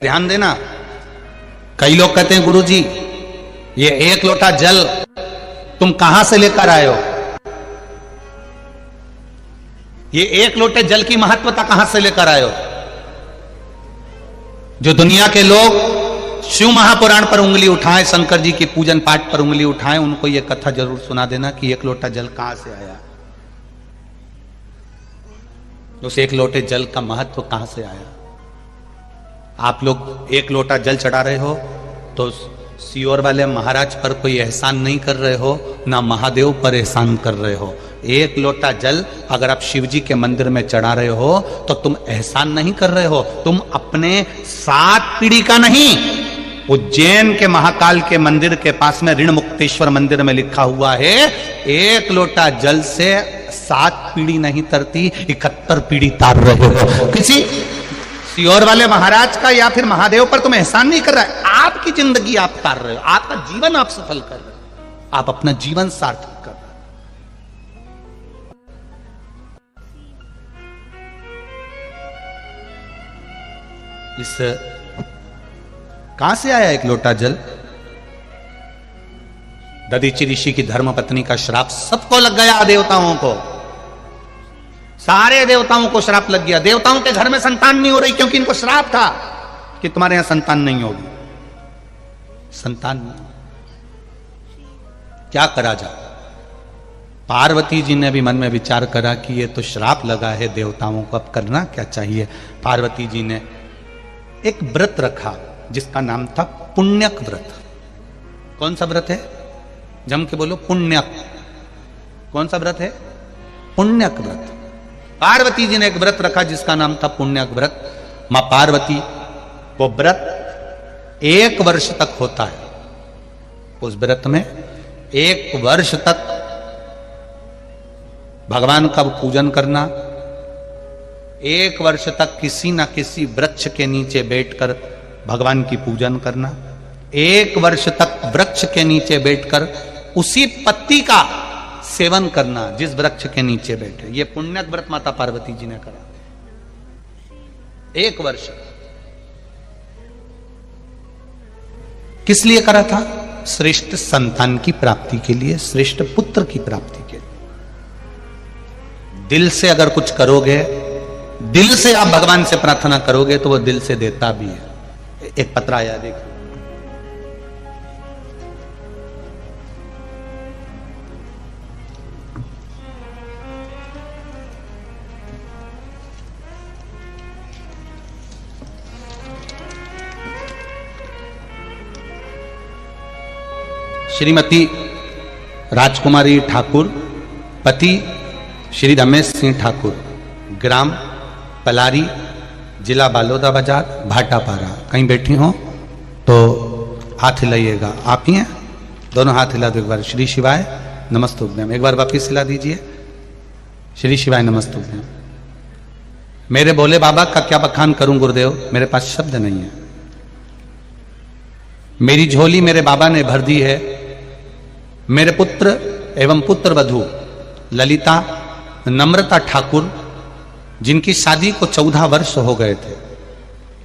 ध्यान देना। कई लोग कहते हैं गुरुजी ये एक लोटा जल तुम कहां से लेकर आए हो, ये एक लोटे जल की महत्वता कहां से लेकर आए हो। जो दुनिया के लोग शिव महापुराण पर उंगली उठाएं, शंकर जी की पूजन पाठ पर उंगली उठाएं, उनको यह कथा जरूर सुना देना कि एक लोटा जल कहां से आया, उस एक लोटे जल का महत्व कहां से आया। आप लोग एक लोटा जल चढ़ा रहे हो तो सियोर वाले महाराज पर कोई एहसान नहीं कर रहे हो, ना महादेव पर एहसान कर रहे हो। एक लोटा जल अगर आप शिव जी के मंदिर में चढ़ा रहे हो तो तुम एहसान नहीं कर रहे हो, तुम अपने 7 पीढ़ी का नहीं। उज्जैन के महाकाल के मंदिर के पास में ऋण मुक्तेश्वर मंदिर में लिखा हुआ है, एक लोटा जल से 7 पीढ़ी नहीं तरती, 71 पीढ़ी तार रहे हो। किसी सियोर वाले महाराज का या फिर महादेव पर तुम एहसान नहीं कर रहा है, आपकी जिंदगी आप तार रहे हो, आपका जीवन आप सफल कर रहे हो, आप अपना जीवन सार्थक कर रहे हो। इस कहां से आया एक लोटा जल। दधीचि ऋषि की धर्म पत्नी का श्राप सबको लग गया, देवताओं को, सारे देवताओं को श्राप लग गया। देवताओं के घर में संतान नहीं हो रही क्योंकि इनको श्राप था कि तुम्हारे यहां संतान नहीं होगी। संतान नहीं, क्या करा जाए। पार्वती जी ने भी मन में विचार करा कि ये तो श्राप लगा है देवताओं को, अब करना क्या चाहिए। पार्वती जी ने एक व्रत रखा जिसका नाम था पुण्यक व्रत। कौन सा व्रत है, जम के बोलो, पुण्यक। कौन सा व्रत है, पुण्यक व्रत। पार्वती जी ने एक व्रत रखा जिसका नाम था पुण्यक व्रत। मां पार्वती, वो व्रत 1 वर्ष तक होता है। उस व्रत में 1 वर्ष तक भगवान का पूजन करना, 1 वर्ष तक किसी ना किसी वृक्ष के नीचे बैठकर भगवान की पूजन करना, 1 वर्ष तक वृक्ष के नीचे बैठकर उसी पत्ती का सेवन करना जिस वृक्ष के नीचे बैठे। ये पुण्यक व्रत माता पार्वती जी ने करा 1 वर्ष। किस लिए करा था, श्रेष्ठ संतान की प्राप्ति के लिए, श्रेष्ठ पुत्र की प्राप्ति के लिए। दिल से अगर कुछ करोगे, दिल से आप भगवान से प्रार्थना करोगे तो वो दिल से देता भी है। एक पत्र आया, देखो, श्रीमती राजकुमारी ठाकुर, पति श्री रमेश सिंह ठाकुर, ग्राम पलारी, जिला बालोदा बाजार, भाटापारा। कहीं बैठी हो तो हाथ हिलाइएगा। आप ही हैं, दोनों हाथ हिला दो एक बार। श्री शिवाय नमस्तुभ्यम, एक बार वापिस हिला दीजिए। श्री शिवाय नमस्तुभ्यम। मेरे भोले बाबा का क्या बखान करूं गुरुदेव, मेरे पास शब्द नहीं है। मेरी झोली मेरे बाबा ने भर दी है। मेरे पुत्र एवं पुत्र वधू ललिता नम्रता ठाकुर, जिनकी शादी को 14 वर्ष हो गए थे,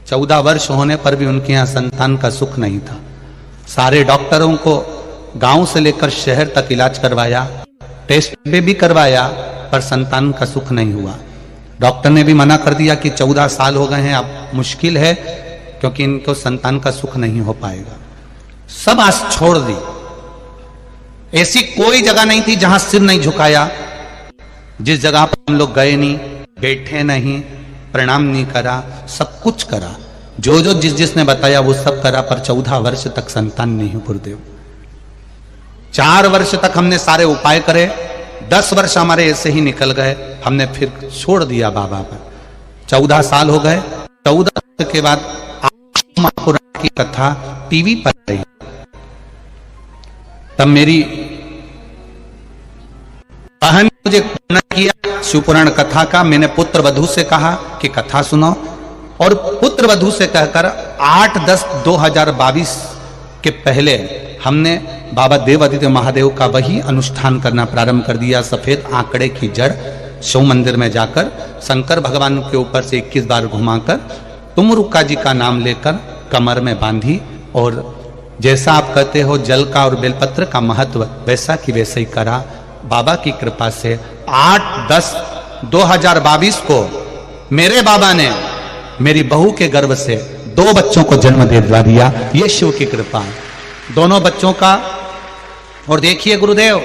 14 वर्ष होने पर भी उनके यहां संतान का सुख नहीं था। सारे डॉक्टरों को गांव से लेकर शहर तक इलाज करवाया, टेस्ट भी करवाया, पर संतान का सुख नहीं हुआ। डॉक्टर ने भी मना कर दिया कि 14 साल हो गए हैं, अब मुश्किल है क्योंकि इनको संतान का सुख नहीं हो पाएगा। सब आस छोड़ दी। ऐसी कोई जगह नहीं थी जहां सिर नहीं झुकाया, जिस जगह पर हम लोग गए नहीं, बैठे नहीं, प्रणाम नहीं करा, सब कुछ करा। जो जो जिसने बताया वो सब करा, पर 14 वर्ष तक संतान नहीं हुई गुरुदेव। 4 वर्ष तक हमने सारे उपाय करे, 10 वर्ष हमारे ऐसे ही निकल गए, हमने फिर छोड़ दिया बाबा पर। 14 साल हो गए। 14 वर्ष के बाद महापुराण की कथा टीवी पर आई। तब मेरी बहन ने मुझे पूर्ण किया शिवपुराण कथा का। मैंने पुत्र वधू से कहा कि कथा सुनो, और पुत्र वधू से कहकर 8/10/2022 के पहले हमने बाबा देव आदित्य महादेव का वही अनुष्ठान करना प्रारंभ कर दिया। सफेद आंकड़े की जड़ शिव मंदिर में जाकर शंकर भगवान के ऊपर से 21 बार घुमाकर तुमरुक्का जी का नाम लेकर कमर में बांधी, और जैसा आप कहते हो जल का और बेलपत्र का महत्व वैसा कि वैसे ही करा। बाबा की कृपा से 8/10/2022 को मेरे बाबा ने मेरी बहू के गर्भ से 2 बच्चों को जन्म दे दिया। ये शिव की कृपा है, दोनों बच्चों का। और देखिए गुरुदेव,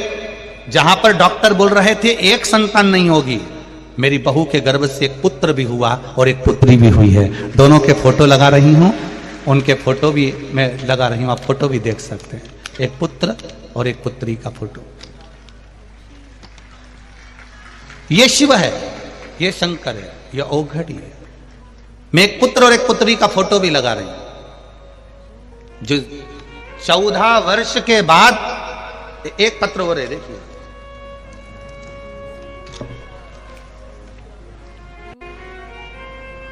जहां पर डॉक्टर बोल रहे थे एक संतान नहीं होगी, मेरी बहू के गर्भ से एक पुत्र भी हुआ और एक पुत्री भी हुई है। दोनों के फोटो लगा रही हूं, उनके फोटो भी मैं लगा रही हूं, आप फोटो भी देख सकते हैं, एक पुत्र और एक पुत्री का फोटो। ये शिव है, ये शंकर है, ये औघड़ी है। मैं एक पुत्र और एक पुत्री का फोटो भी लगा रही हूं, जो 14 वर्ष के बाद एक पत्र हो रहे, देखिए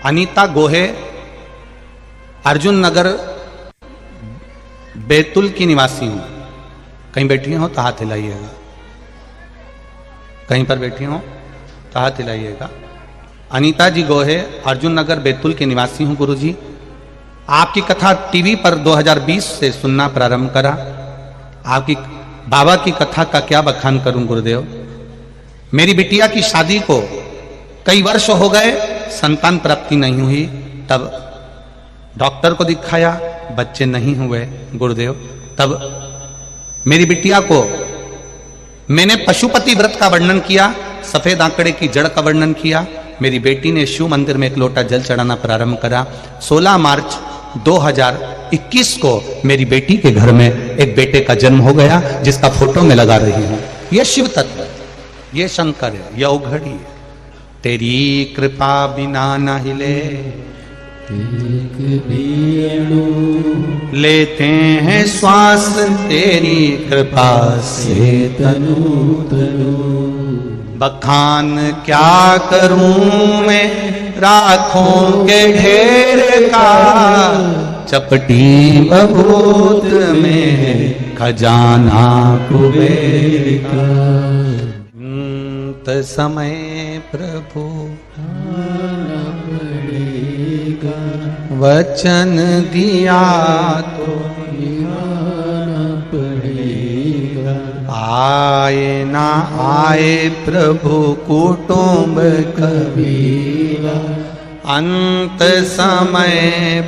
अनीता गोहे, अर्जुन नगर बैतूल की निवासी हूं। कहीं बैठी हो तो हाथ हिलाइएगा, कहीं पर बैठी हो तो हाथ हिलाइएगा। अनीता जी गोहे, अर्जुन नगर बैतूल के निवासी हूं गुरुजी। आपकी कथा टीवी पर 2020 से सुनना प्रारंभ करा। आपकी बाबा की कथा का क्या बखान करूं गुरुदेव। मेरी बिटिया की शादी को कई वर्ष हो गए, संतान प्राप्ति नहीं हुई। तब डॉक्टर को दिखाया, बच्चे नहीं हुए गुरुदेव। तब मेरी बिटिया को मैंने पशुपति व्रत का वर्णन किया, सफेद आंकड़े की जड़ का वर्णन किया। मेरी बेटी ने शिव मंदिर में एक लोटा जल चढ़ाना प्रारंभ करा। 16 मार्च 2021 को मेरी बेटी के घर में एक बेटे का जन्म हो गया, जिसका फोटो मैं लगा रही हूं। यह शिव तत्व, यह शंकर है, यह औघड़ी है। तेरी कृपा बिना न हिले लेते हैं श्वास, तेरी कृपा से तनु तनु। बखान क्या करूं मैं राखों के ढेर का, चपटी बबूत में खजाना कुबेर का। समय प्रभु वचन दिया तो निभाना पड़ेगा। आए ना आए प्रभु कुटुंब कबीला, अंत समय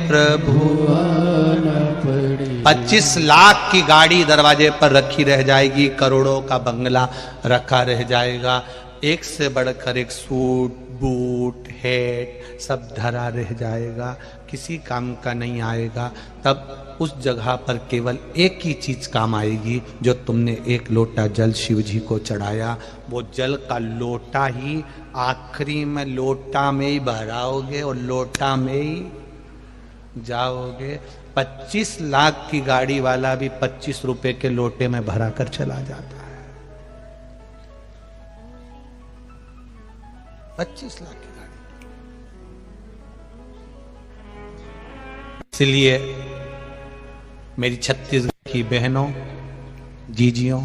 प्रभु आना पड़ेगा। 25 लाख की गाड़ी दरवाजे पर रखी रह जाएगी, करोड़ों का बंगला रखा रह जाएगा, एक से बढ़कर एक सूट बूट हैट सब धरा रह जाएगा, किसी काम का नहीं आएगा। तब उस जगह पर केवल एक ही चीज काम आएगी, जो तुमने एक लोटा जल शिव जी को चढ़ाया, वो जल का लोटा ही आखिरी में लोटा में ही भराओगे और लोटा में ही जाओगे। 25 लाख की गाड़ी वाला भी 25 रुपए के लोटे में भरा कर चला जाता है। 25 लाख की गाड़ी। इसलिए मेरी छत्तीसगढ़ की बहनों, जीजियों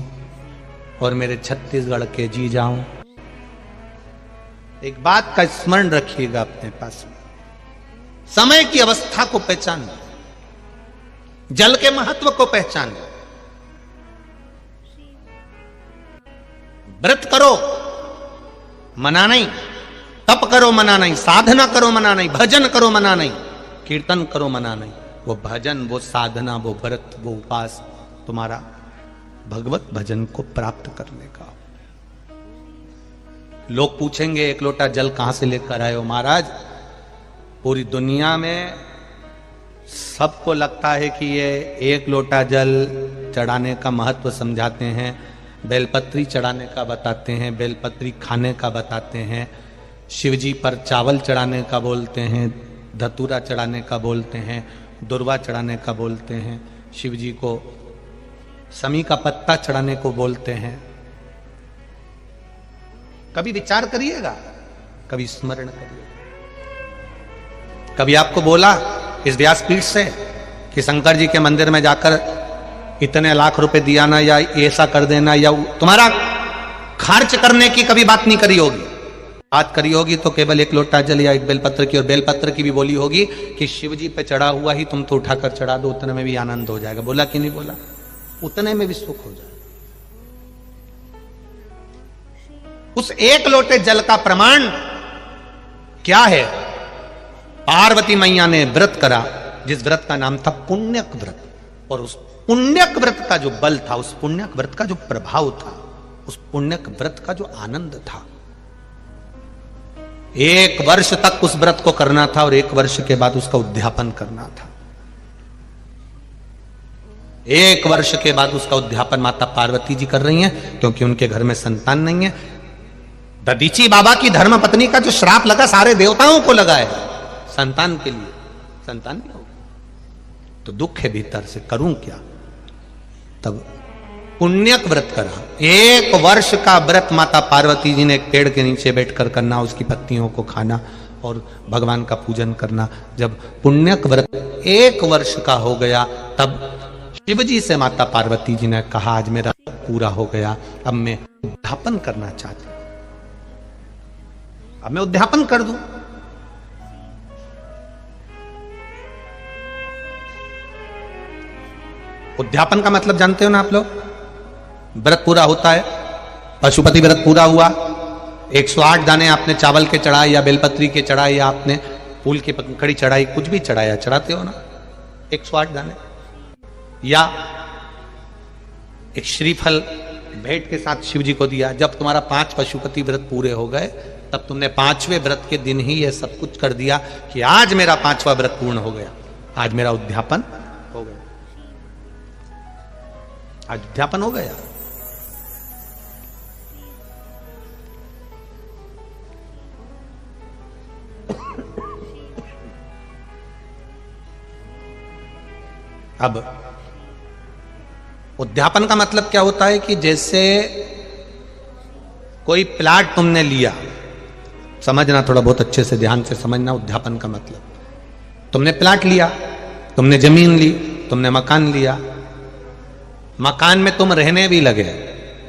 और मेरे छत्तीसगढ़ के जीजाओं, एक बात का स्मरण रखिएगा अपने पास में। समय की अवस्था को पहचानो, जल के महत्व को पहचानो। व्रत करो मना नहीं, तप करो मना नहीं, साधना करो मना नहीं, भजन करो मना नहीं, कीर्तन करो मना नहीं। वो भजन, वो साधना, वो व्रत, वो उपास तुम्हारा भगवत भजन को प्राप्त करने का। लोग पूछेंगे एक लोटा जल कहां से लेकर आए हो महाराज। पूरी दुनिया में सबको लगता है कि ये एक लोटा जल चढ़ाने का महत्व समझाते हैं, बेलपत्री चढ़ाने का बताते हैं, बेलपत्री खाने का बताते हैं, शिवजी पर चावल चढ़ाने का बोलते हैं, धतूरा चढ़ाने का बोलते हैं, दुर्वा चढ़ाने का बोलते हैं, शिवजी को समी का पत्ता चढ़ाने को बोलते हैं। कभी विचार करिएगा, कभी स्मरण करिएगा। कभी आपको बोला इस व्यासपीठ से कि शंकर जी के मंदिर में जाकर इतने लाख रुपए दिया ना, या ऐसा कर देना, या तुम्हारा खर्च करने की कभी बात नहीं करी होगी। बात करी होगी तो केवल एक लोटा जल या एक बेलपत्र की, और बेलपत्र की भी बोली होगी कि शिव जी पे चढ़ा हुआ ही तुम तो उठाकर चढ़ा दो, उतने में भी आनंद हो जाएगा। बोला कि नहीं बोला? उतने में भी सुख हो जाए। उस एक लोटे जल का प्रमाण क्या है? पार्वती मैया ने व्रत करा, जिस व्रत का नाम था पुण्यक व्रत, और उस पुण्यक व्रत का जो बल था, उस पुण्यक व्रत का जो प्रभाव था, उस पुण्यक व्रत का जो आनंद था, 1 वर्ष तक उस व्रत को करना था और 1 वर्ष के बाद उसका उद्यापन करना था। 1 वर्ष के बाद उसका उद्यापन माता पार्वती जी कर रही हैं, क्योंकि उनके घर में संतान नहीं है। दधीची बाबा की धर्म पत्नी का जो श्राप लगा सारे देवताओं को लगा है संतान के लिए, संतान नहीं होगा तो दुख है भीतर से, करूं क्या? तब पुण्यक व्रत करा। 1 वर्ष का व्रत माता पार्वती जी ने एक पेड़ के नीचे बैठकर करना, उसकी पत्नियों को खाना और भगवान का पूजन करना। जब पुण्यक व्रत 1 वर्ष का हो गया, तब शिव जी से माता पार्वती जी ने कहा, आज मेरा पूरा हो गया, अब मैं उद्यापन करना चाहती हूं, अब मैं उद्यापन कर दूं। उद्यापन का मतलब जानते हो ना आप लोग? व्रत पूरा होता है, पशुपति व्रत पूरा हुआ, 108 दाने आपने चावल के चढ़ाए या बेलपत्री के चढ़ाए या आपने फूल की पंखड़ी चढ़ाई, कुछ भी चढ़ाया, चढ़ाते हो ना 108 दाने, या एक श्रीफल भेंट के साथ शिव जी को दिया। जब तुम्हारा 5 पशुपति व्रत पूरे हो गए, तब तुमने 5वें व्रत के दिन ही यह सब कुछ कर दिया कि आज मेरा 5वां व्रत पूर्ण हो गया, आज मेरा उद्यापन हो गया, आज उद्यापन हो गया। अब उद्यापन का मतलब क्या होता है कि जैसे कोई प्लाट तुमने लिया, समझना थोड़ा बहुत अच्छे से, ध्यान से समझना उद्यापन का मतलब। तुमने प्लाट लिया, तुमने जमीन ली, तुमने मकान लिया, मकान में तुम रहने भी लगे,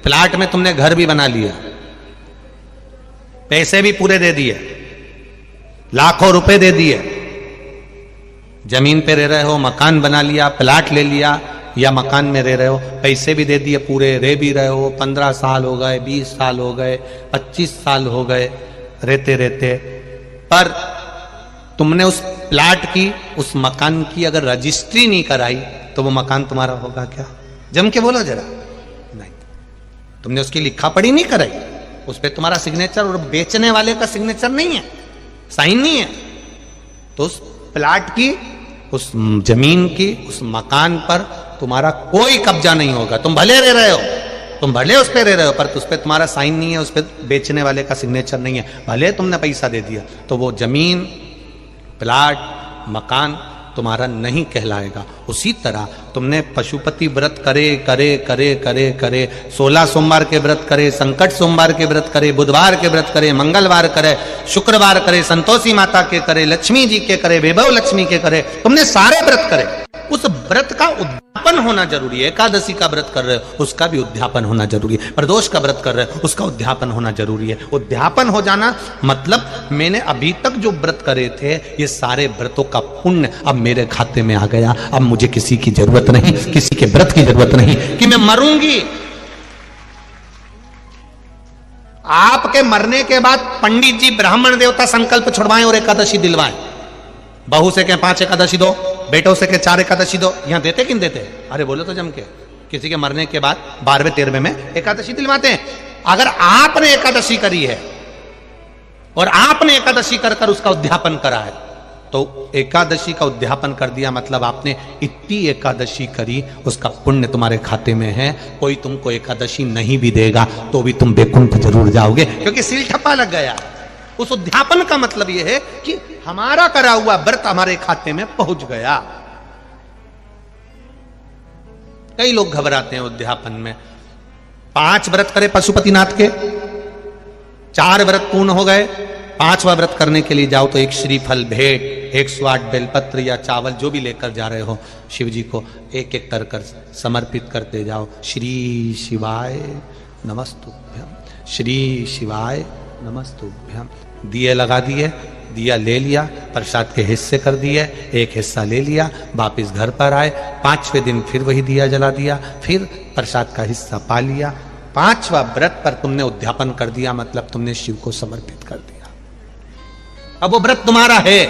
प्लाट में तुमने घर भी बना लिया, पैसे भी पूरे दे दिए, लाखों रुपए दे दिए, जमीन पे रह रहे हो, मकान बना लिया, प्लाट ले लिया, या मकान में रह रहे हो, पैसे भी दे दिए पूरे, रह भी रहे हो, 15 साल हो गए, 20 साल हो गए, 25 साल हो गए रहते रहते, पर तुमने उस प्लाट की, उस मकान की अगर रजिस्ट्री नहीं कराई तो वो मकान तुम्हारा होगा क्या? जम के बोलो जरा। नहीं, तुमने उसकी लिखा पढ़ी नहीं कराई, उस पर तुम्हारा सिग्नेचर और बेचने वाले का सिग्नेचर नहीं है, साइन नहीं है, तो उस प्लाट की, उस जमीन की, उस मकान पर तुम्हारा कोई कब्जा नहीं होगा। तुम भले रह रहे हो, तुम भले उस पर रह रहे हो, पर उस पर तुम्हारा साइन नहीं है, उस पर बेचने वाले का सिग्नेचर नहीं है, भले तुमने पैसा दे दिया, तो वो जमीन, प्लाट, मकान तुम्हारा नहीं कहलाएगा। उसी तरह तुमने पशुपति व्रत करे करे करे करे करे, 16 सोमवार के व्रत करे, संकट सोमवार के व्रत करे, बुधवार के व्रत करे, मंगलवार करे, शुक्रवार करे, संतोषी माता के करे, लक्ष्मी जी के करे, वैभव लक्ष्मी के करे, तुमने सारे व्रत करे, उस व्रत का उद्यापन होना जरूरी है। एकादशी का व्रत कर रहे हो, उसका भी उद्यापन होना जरूरी है। प्रदोष का व्रत कर रहे हो, उसका उद्यापन होना जरूरी है। उद्यापन हो जाना मतलब मैंने अभी तक जो व्रत करे थे, ये सारे व्रतों का पुण्य अब मेरे खाते में आ गया, अब मुझे किसी की जरूरत नहीं, किसी के व्रत की जरूरत नहीं कि मैं मरूंगी। आपके मरने के बाद पंडित जी, ब्राह्मण देवता संकल्प छुड़वाएं और एकादशी दिलवाएं। बहू से कहें 5 एकादशी दो, बेटों से कहें 4 एकादशी दो। यहां देते कि नहीं देते? अरे बोलो तो जम के। किसी के मरने के बाद 12वें 13वें में एकादशी दिलवाते हैं। अगर आपने एकादशी करी है और आपने एकादशी कर कर उसका उद्यापन करा है, तो एकादशी का उद्यापन कर दिया मतलब आपने इतनी एकादशी करी, उसका पुण्य तुम्हारे खाते में है। कोई तुमको एकादशी नहीं भी देगा तो भी तुम बैकुंठ जरूर जाओगे, क्योंकि सील ठप्पा लग गया। उस उद्यापन का मतलब यह है कि हमारा करा हुआ व्रत हमारे खाते में पहुंच गया। कई लोग घबराते हैं उद्यापन में। 5 व्रत करे पशुपतिनाथ के, 4 व्रत पूर्ण हो गए, 5वां व्रत करने के लिए जाओ तो एक श्रीफल भेंट, 108 बेलपत्र या चावल जो भी लेकर जा रहे हो, शिव जी को एक एक कर समर्पित करते जाओ। श्री शिवाय नमस्तुभ्यम, श्री शिवाय नमस्तुभ्यम। दिए लगा दिए, दिया ले लिया, प्रसाद के हिस्से कर दिए, एक हिस्सा ले लिया, वापिस घर पर आए। 5वें दिन फिर वही दिया जला दिया, फिर प्रसाद का हिस्सा पा लिया। 5वां व्रत पर तुमने उद्यापन कर दिया, मतलब तुमने शिव को समर्पित कर दिया। अब वो व्रत तुम्हारा है।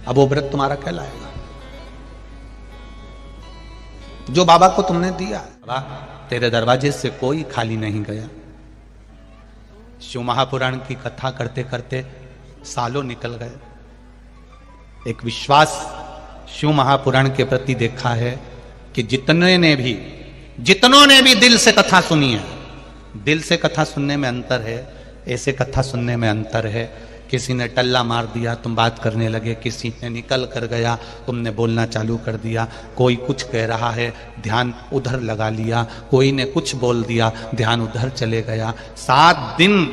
अब वो व्रत तुम्हारा कहलाएगा जो बाबा को तुमने दिया। बाबा तेरे दरवाजे से कोई खाली नहीं गया। शिव महापुराण की कथा करते करते सालों निकल गए। एक विश्वास शिव महापुराण के प्रति देखा है कि जितनों ने भी दिल से कथा सुनी है, दिल से कथा सुनने में अंतर है, ऐसे कथा सुनने में अंतर है। किसी ने टल्ला मार दिया, तुम बात करने लगे, किसी ने निकल कर गया, तुमने बोलना चालू कर दिया, कोई कुछ कह रहा है, ध्यान उधर लगा लिया, कोई ने कुछ बोल दिया, ध्यान उधर चले गया। 7 दिन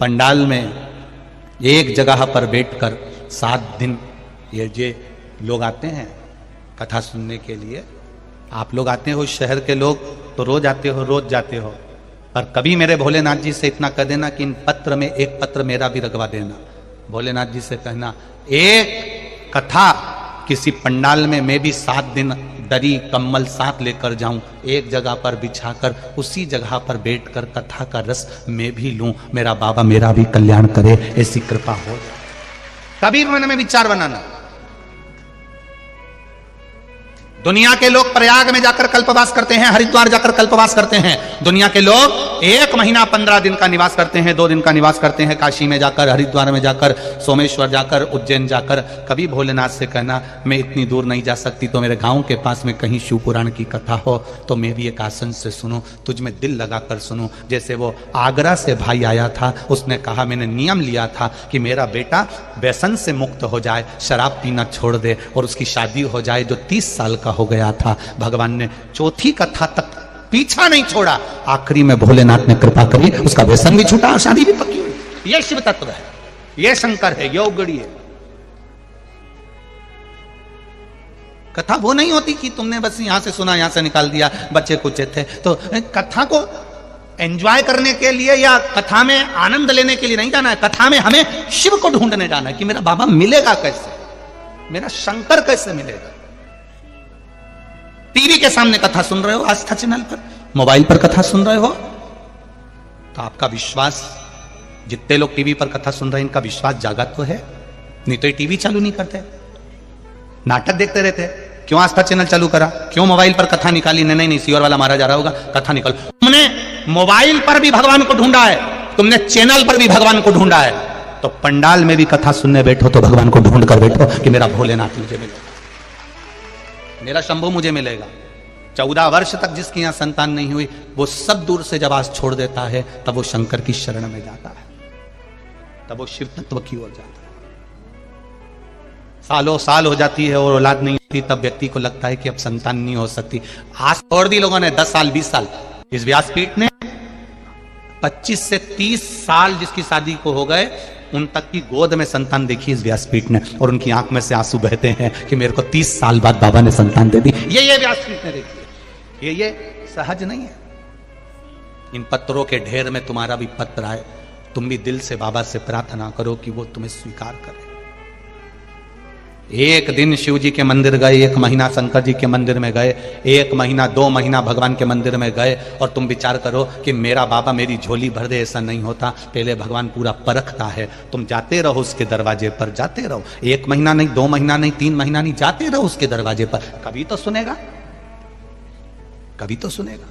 पंडाल में एक जगह पर बैठकर 7 दिन ये लोग आते हैं कथा सुनने के लिए। आप लोग आते हो, शहर के लोग तो रोज आते हो, रोज जाते हो, पर कभी मेरे भोलेनाथ जी से इतना कह देना कि इन पत्र में एक पत्र मेरा भी रखवा देना। भोलेनाथ जी से कहना एक कथा किसी पंडाल में मैं भी 7 दिन दरी कम्बल साथ लेकर जाऊं, एक जगह पर बिछाकर उसी जगह पर बैठकर कथा का रस मैं भी लूं, मेरा बाबा मेरा भी कल्याण करे, ऐसी कृपा हो। कभी मन में विचार बनाना। दुनिया के लोग प्रयाग में जाकर कल्पवास करते हैं, हरिद्वार जाकर कल्पवास करते हैं। दुनिया के लोग 1 महीना 15 दिन का निवास करते हैं, 2 दिन का निवास करते हैं, काशी में जाकर, हरिद्वार में जाकर, सोमेश्वर जाकर, उज्जैन जाकर। कभी भोलेनाथ से कहना मैं इतनी दूर नहीं जा सकती, तो मेरे गांव के पास में कहीं शिव पुराण की कथा हो तो मैं भी एक आसन से सुनूं, तुझ में दिल लगाकर सुनूं। जैसे वो आगरा से भाई आया था, उसने कहा मैंने नियम लिया था कि मेरा बेटा व्यसन से मुक्त हो जाए, शराब पीना छोड़ दे और उसकी शादी हो जाए, जो 30 साल का हो गया था। भगवान ने 4थी कथा तक पीछा नहीं छोड़ा, आखिरी में भोलेनाथ ने कृपा करी, उसका व्यसन भी छूटा और शादी भी पक्की हुई। यह शिव तत्व है, यह शंकर है, यह उगड़ी है। कथा वो नहीं होती कि तुमने बस यहां से सुना, यहां से निकाल दिया, बच्चे कुछ थे। तो कथा को एंजॉय करने के लिए या कथा में आनंद लेने के लिए नहीं जाना है। कथा में हमें शिव को ढूंढने जाना है कि मेरा बाबा मिलेगा कैसे, मेरा शंकर कैसे मिलेगा। टीवी के सामने कथा सुन रहे हो, आस्था चैनल पर, मोबाइल पर कथा सुन रहे हो, तो आपका विश्वास, जितने लोग टीवी पर कथा सुन रहे हैं इनका विश्वास जागा तो है, नहीं तो ये टीवी चालू नहीं करते, नाटक देखते रहते। क्यों आस्था चैनल चालू करा, क्यों मोबाइल पर कथा निकाली? नहीं सीवर वाला मारा जा रहा होगा, कथा निकाल। तुमने मोबाइल पर भी भगवान को ढूंढा है, तुमने चैनल पर भी भगवान को ढूंढा है, तो पंडाल में भी कथा सुनने बैठो तो भगवान को ढूंढ कर बैठो कि मेरा भोलेनाथ मुझे मिलेगा, मेरा शंभू मुझे मिलेगा। 14 वर्ष तक जिसकी यहां संतान नहीं हुई, वो सब दूर से जब आज छोड़ देता है, तब वो शंकर की शरण में जाता है, तब वो शिव तत्व की ओर जाता है। सालों साल हो जाती है और औलाद नहीं होती, तब व्यक्ति को लगता है कि अब संतान नहीं हो सकती। आज छोड़ दी लोगों ने 10 साल 20 साल। इस व्यासपीठ ने 25 से 30 साल जिसकी शादी को हो गए, उन तक की गोद में संतान देखी इस व्यासपीठ ने, और उनकी आंख में से आंसू बहते हैं कि मेरे को 30 साल बाद बाबा ने संतान दे दी। ये व्यासपीठ ने देखी है, ये सहज नहीं है। इन पत्रों के ढेर में तुम्हारा भी पत्र आए, तुम भी दिल से बाबा से प्रार्थना करो कि वो तुम्हें स्वीकार करे। एक दिन शिव जी के मंदिर गए, 1 महीना शंकर जी के मंदिर में गए, 1 महीना 2 महीना भगवान के मंदिर में गए, और तुम विचार करो कि मेरा बाबा मेरी झोली भर दे, ऐसा नहीं होता। पहले भगवान पूरा परखता है। तुम जाते रहो उसके दरवाजे पर, जाते रहो, 1 महीना नहीं, 2 महीना नहीं, 3 महीना नहीं, जाते रहो उसके दरवाजे पर, कभी तो सुनेगा, कभी तो सुनेगा।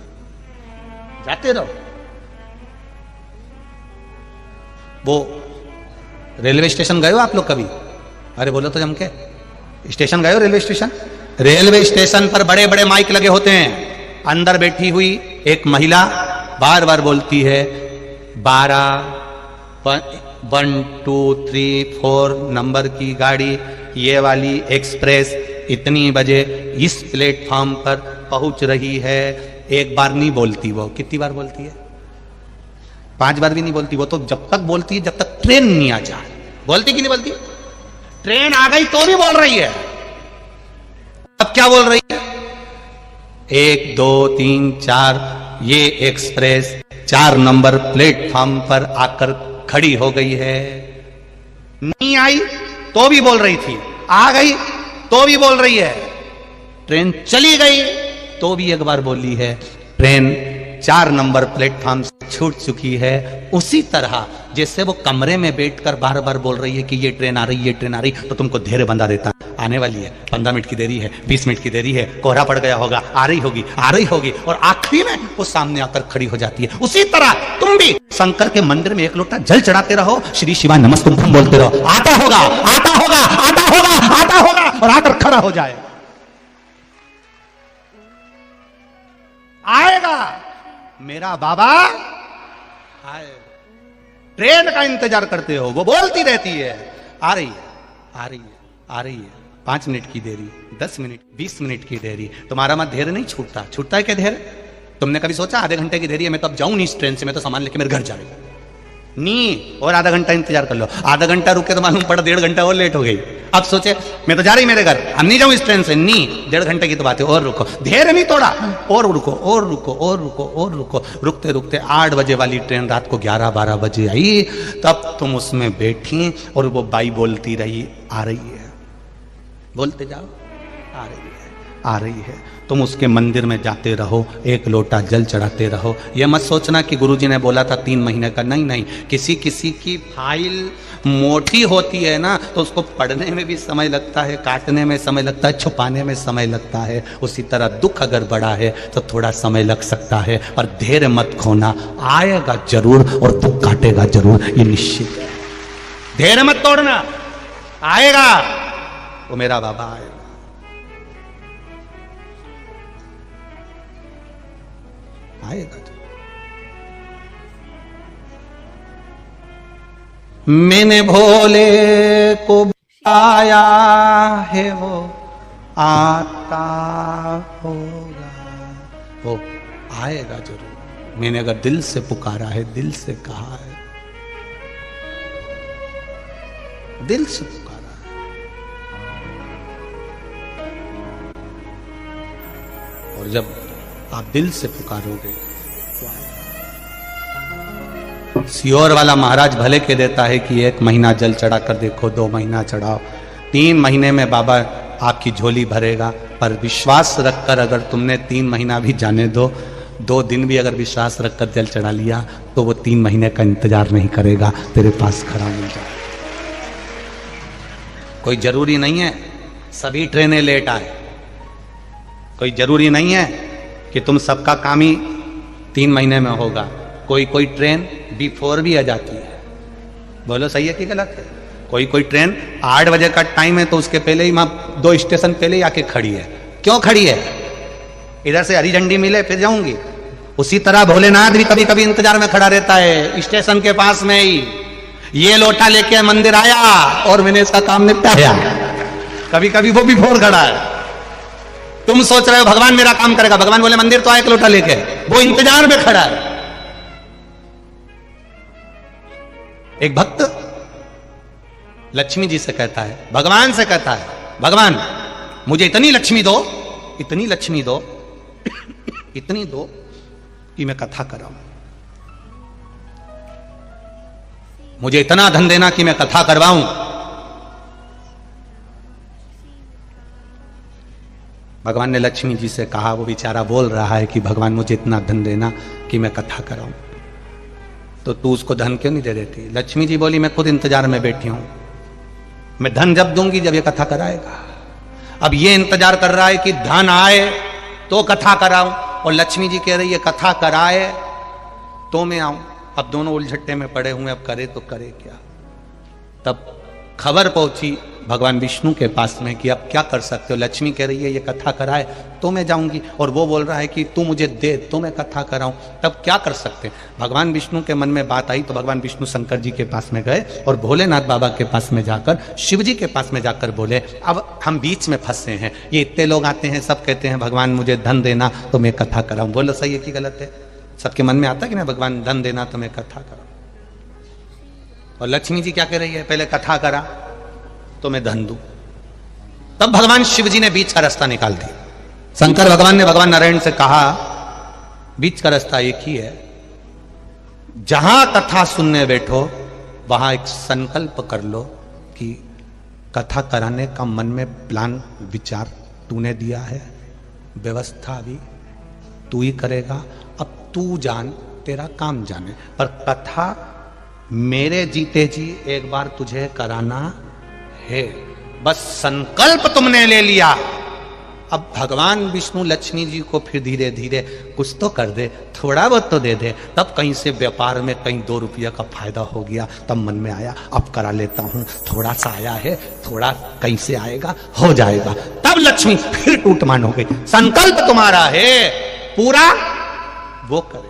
जाते रहो। वो रेलवे स्टेशन गए हो आप लोग कभी? अरे बोलो तो जम के, स्टेशन गए हो? रेलवे स्टेशन, रेलवे स्टेशन पर बड़े बड़े माइक लगे होते हैं। अंदर बैठी हुई एक महिला बार बार बोलती है 12 1 2 3 4 नंबर की गाड़ी, ये वाली एक्सप्रेस इतनी बजे इस प्लेटफॉर्म पर पहुंच रही है। एक बार नहीं बोलती वो, कितनी बार बोलती है? 5 बार भी नहीं बोलती वो तो, जब तक बोलती है जब तक ट्रेन नहीं आ जाए। बोलती कि नहीं बोलती? ट्रेन आ गई तो भी बोल रही है। अब क्या बोल रही है? 1 2 3 4 ये एक्सप्रेस 4 नंबर प्लेटफॉर्म पर आकर खड़ी हो गई है। नहीं आई तो भी बोल रही थी, आ गई तो भी बोल रही है, ट्रेन चली गई तो भी एक बार बोली है ट्रेन 4 नंबर प्लेटफॉर्म से छूट चुकी है। उसी तरह जैसे वो कमरे में बैठकर बार बार बोल रही है कि ये ट्रेन आ रही, ये ट्रेन आ रही, तो तुमको धैर्य बंधा देता, आने वाली है, 15 मिनट की देरी है, 20 मिनट की देरी है, कोहरा पड़ गया होगा, आ रही होगी, और आखिरी में वो सामने आकर खड़ी हो जाती है। उसी तरह तुम भी शंकर के मंदिर में एक लोटा जल चढ़ाते रहो, श्री शिवाय नमस्तुभ्यम बोलते रहो, आता होगा, आता होगा, आता होगा, आता होगा, और आकर खड़ा हो जाए। आएगा मेरा बाबा आएगा। ट्रेन का इंतजार करते हो, वो बोलती रहती है आ रही है, आ रही है, आ रही है, 5 मिनट की देरी, 10 मिनट, 20 मिनट की देरी। तुम्हारा मत धैर्य नहीं छूटता, छूटता है क्या धैर्य? तुमने कभी सोचा आधे घंटे की देरी है, मैं तो अब जाऊं नहीं इस ट्रेन से, मैं तो सामान लेके मेरे घर जाऊंगा। नहीं, और आधा घंटा इंतजार कर लो, आधा घंटा रुके तो मालूम पड़ा 1.5 घंटा और लेट हो गई। अब सोचे मैं तो जा रही मेरे घर, अब नहीं जाऊं इस ट्रेन से, नहीं 1.5 घंटे की तो बात है, और रुको, धैर्य नहीं तोड़ा, और रुको, और रुको, और रुको, और रुको, रुकते रुकते 8 बजे वाली ट्रेन रात को 11-12 बजे आई, तब तुम उसमें बैठी और वो बाई बोलती रही आ रही है, बोलते जाओ आ रही है, आ रही है। तुम उसके मंदिर में जाते रहो, एक लोटा जल चढ़ाते रहो। यह मत सोचना कि गुरुजी ने बोला था 3 महीने का, नहीं नहीं, किसी किसी की फाइल मोटी होती है ना, तो उसको पढ़ने में भी समय लगता है, काटने में समय लगता है, छुपाने में समय लगता है। उसी तरह दुख अगर बड़ा है तो थोड़ा समय लग सकता है, पर धैर्य मत खोना, आएगा जरूर और दुख काटेगा जरूर, ये निश्चित है। धैर्य मत तोड़ना, आएगा वो मेरा बाबा आएगा। आएगा तो। मैंने भोले को बुलाया है, वो आता होगा, वो आएगा जरूर। मैंने अगर दिल से पुकारा है, दिल से कहा है, दिल से पुकारा है, और जब आप दिल से पुकारोगे तो सियोर वाला महाराज भले के देता है कि 1 महीना जल चढ़ा कर देखो, 2 महीना चढ़ाओ, 3 महीने में बाबा आपकी झोली भरेगा। पर विश्वास रखकर अगर तुमने 3 महीना भी जाने दो, 2 दिन भी अगर विश्वास रखकर जल चढ़ा लिया, तो वो 3 महीने का इंतजार नहीं करेगा, तेरे पास खड़ा मिल जाए। कोई जरूरी नहीं है सभी ट्रेनें लेट आए, कोई जरूरी नहीं है कि तुम सबका काम ही 3 महीने में होगा। कोई कोई ट्रेन बिफोर भी आ जाती है, बोलो सही है कि गलत है? कोई कोई ट्रेन 8 बजे का टाइम है तो उसके पहले ही वहां 2 स्टेशन पहले ही आके खड़ी है। क्यों खड़ी है? इधर से हरी झंडी मिले फिर जाऊंगी। उसी तरह भोलेनाथ भी कभी कभी इंतजार में खड़ा रहता है स्टेशन के पास में ही। ये लोटा लेके मंदिर आया और मैंने इसका काम निपटाया, कभी कभी वो बिफोर खड़ा है। तुम सोच रहे हो भगवान मेरा काम करेगा, भगवान बोले मंदिर तो आए एक लोटा लेके, वो इंतजार में खड़ा है। एक भक्त लक्ष्मी जी से कहता है, भगवान से कहता है, भगवान मुझे इतनी लक्ष्मी दो, इतनी लक्ष्मी दो, इतनी दो कि मैं कथा कराऊं, मुझे इतना धन देना कि मैं कथा करवाऊं। भगवान ने लक्ष्मी जी से कहा, वो बेचारा बोल रहा है कि भगवान मुझे इतना धन देना कि मैं कथा कराऊं, तो तू उसको धन क्यों नहीं दे देती? लक्ष्मी जी बोली, मैं खुद इंतजार में बैठी हूं, मैं धन जब दूंगी जब ये कथा कराएगा। अब ये इंतजार कर रहा है कि धन आए तो कथा कराऊं, और लक्ष्मी जी कह रही है कथा कराए तो मैं आऊं। अब दोनों उलझट्टे में पड़े हुए, अब करे तो करे क्या। तब खबर पहुंची भगवान विष्णु के पास में कि अब क्या कर सकते हो। लक्ष्मी कह रही है ये कथा कराए तो मैं जाऊंगी, और वो बोल रहा है कि तू मुझे दे तो मैं कथा कराऊं, तब क्या कर सकते हैं। भगवान विष्णु के मन में बात आई तो भगवान विष्णु शंकर जी के पास में गए और भोलेनाथ बाबा के पास में जाकर, शिव जी के पास में जाकर बोले, अब हम बीच में फंसे हैं, ये इतने लोग आते हैं सब कहते हैं भगवान मुझे धन देना तो मैं कथा कराऊं। बोलो सही है कि गलत है? सबके मन में आता है कि मैं भगवान धन देना तो मैं कथा कराऊं। और लक्ष्मी जी क्या कह रही है, पहले कथा करा तो मैं धन दूं। तब भगवान शिव जी ने बीच का रास्ता निकाल दिया। शंकर भगवान ने भगवान नारायण से कहा, बीच का रास्ता एक ही है, जहां कथा सुनने बैठो वहां एक संकल्प कर लो कि कथा कराने का मन में प्लान विचार तूने दिया है, व्यवस्था भी तू ही करेगा, अब तू जान, तेरा काम जाने, पर कथा मेरे जीते जी एक बार तुझे कराना है, बस संकल्प तुमने ले लिया। अब भगवान विष्णु लक्ष्मी जी को फिर धीरे धीरे कुछ तो कर दे, थोड़ा बहुत तो दे दे, तब कहीं से व्यापार में कहीं 2 रुपया का फायदा हो गया, तब मन में आया अब करा लेता हूं, थोड़ा सा आया है, थोड़ा कहीं से आएगा, हो जाएगा, तब लक्ष्मी फिर टूटमान हो गई। संकल्प तुम्हारा है, पूरा वो करेगा।